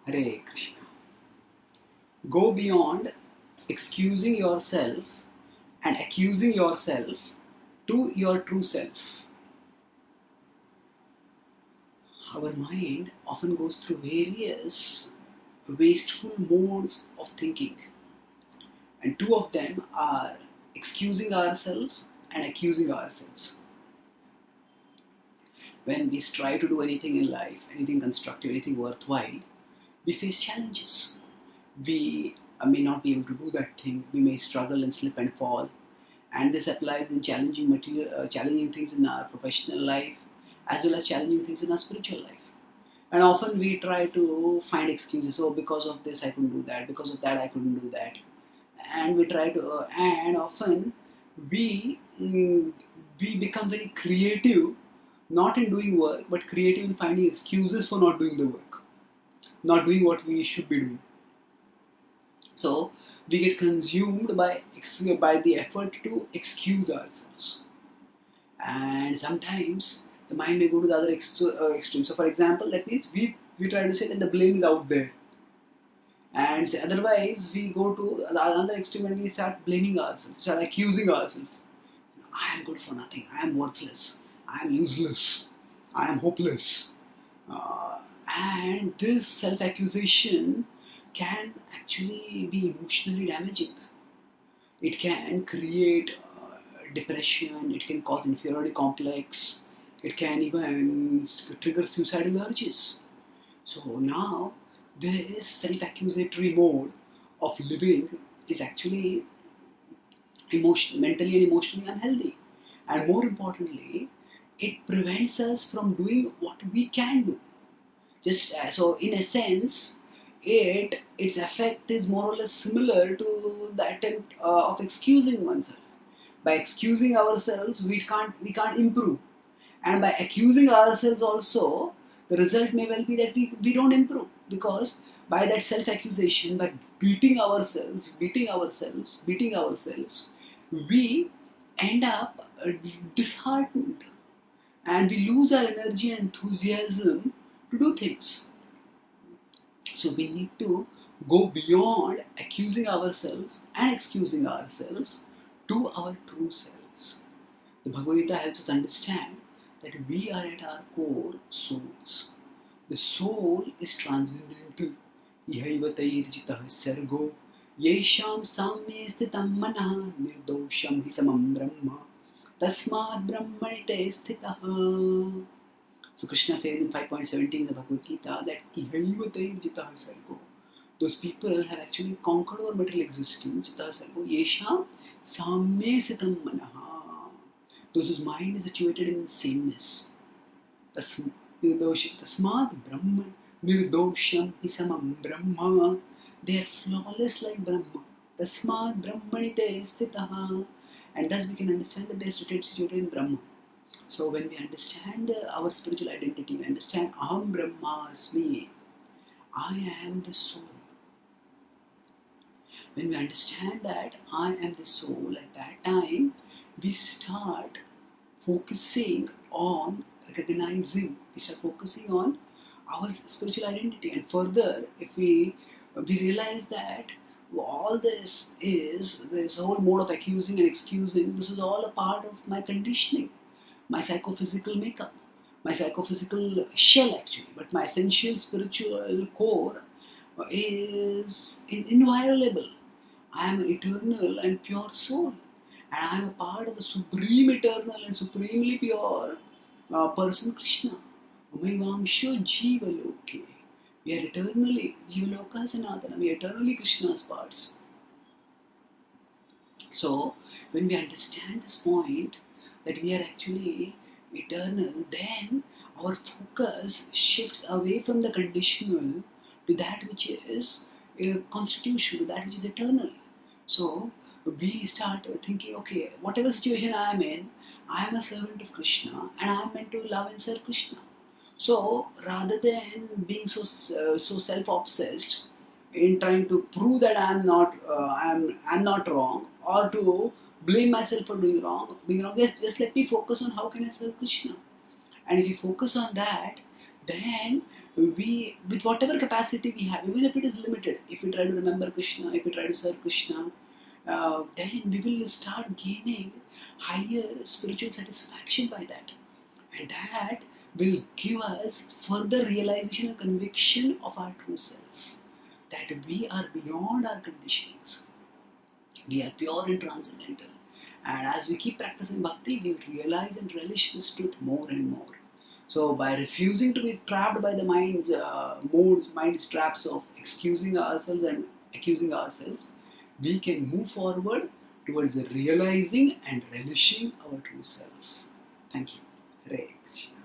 Hare Krishna. Go beyond excusing yourself and accusing yourself to your true self. Our mind often goes through various wasteful modes of thinking, and two of them are excusing ourselves and accusing ourselves. When we strive to do anything in life, anything constructive, anything worthwhile, we face challenges. We may not be able to do that thing. We may struggle and slip and fall, and this applies in challenging things in our professional life as well as challenging things in our spiritual life. And often we try to find excuses. Oh, because of this I couldn't do that. Because of that I couldn't do that. And we try to, and often we we become very creative, not in doing work, but creative in finding excuses for not doing the work, not doing what we should be doing. So we get consumed by the effort to excuse ourselves, and sometimes the mind may go to the other extreme. So, for example, that means we try to say that the blame is out there, and otherwise we go to the other extreme and we start blaming ourselves, start accusing ourselves. I am good for nothing. I am worthless. I am useless. I am hopeless. And this self-accusation can actually be emotionally damaging. It can create depression, it can cause inferiority complex, it can even trigger suicidal urges. So now this self-accusatory mode of living is actually mentally and emotionally unhealthy. And more importantly, it prevents us from doing what we can do. Just so, in a sense, its effect is more or less similar to the attempt of excusing oneself. By excusing ourselves, we can't improve, and by accusing ourselves also, the result may well be that we don't improve, because by that self-accusation, by beating ourselves, we end up disheartened, and we lose our energy and enthusiasm to do things. So we need to go beyond accusing ourselves and excusing ourselves to our true selves. The Bhagavad Gita helps us understand that we are at our core souls. The soul is transcendental. Ihaivatayirjitah sargo yesham samye sthitam manah nirdosham hi samam brahma tasmad brahmanite sthitah. So Krishna says in 5.17 in the Bhagavad Gita that Ihaivatayir jitah sargo. Those people have actually conquered our material existence. Jitah sargo yesham samye sitam manaha. Those whose mind is situated in sameness. Tasmad Brahman nirdosham hisamam Brahma. They are flawless like Brahma. Tasmad Brahmanite stitaha. And thus we can understand that they are situated in Brahma. So when we understand our spiritual identity, we understand Aham Brahmasmi, I am the soul. When we understand that I am the soul, at that time we start focusing on recognizing, we start focusing on our spiritual identity. And further, if we realize that all this whole mode of accusing and excusing, this is all a part of my conditioning, my psychophysical makeup, my psychophysical shell actually, but my essential spiritual core is inviolable. I am an eternal and pure soul, and I am a part of the supreme eternal and supremely pure person Krishna. Umayvamsho Jivaloke. We are eternally Jivaloka Sanatana, we are eternally Krishna's parts. So when we understand this point, that we are actually eternal, then our focus shifts away from the conditional to that which is constitutional, to that which is eternal. So we start thinking, okay, whatever situation I am in, I am a servant of Krishna and I am meant to love and serve Krishna. So rather than being so self-obsessed in trying to prove that I'm not wrong, or to blame myself for being wrong, just let me focus on how can I serve Krishna. And if you focus on that, then we, with whatever capacity we have, even if it is limited, if we try to remember Krishna, if we try to serve Krishna, then we will start gaining higher spiritual satisfaction by that. And that will give us further realization and conviction of our true self. That we are beyond our conditionings. We are pure and transcendental. And as we keep practicing bhakti, we will realize and relish this truth more and more. So by refusing to be trapped by the mind's modes, mind's traps of excusing ourselves and accusing ourselves, we can move forward towards realizing and relishing our true self. Thank you. Hare Krishna.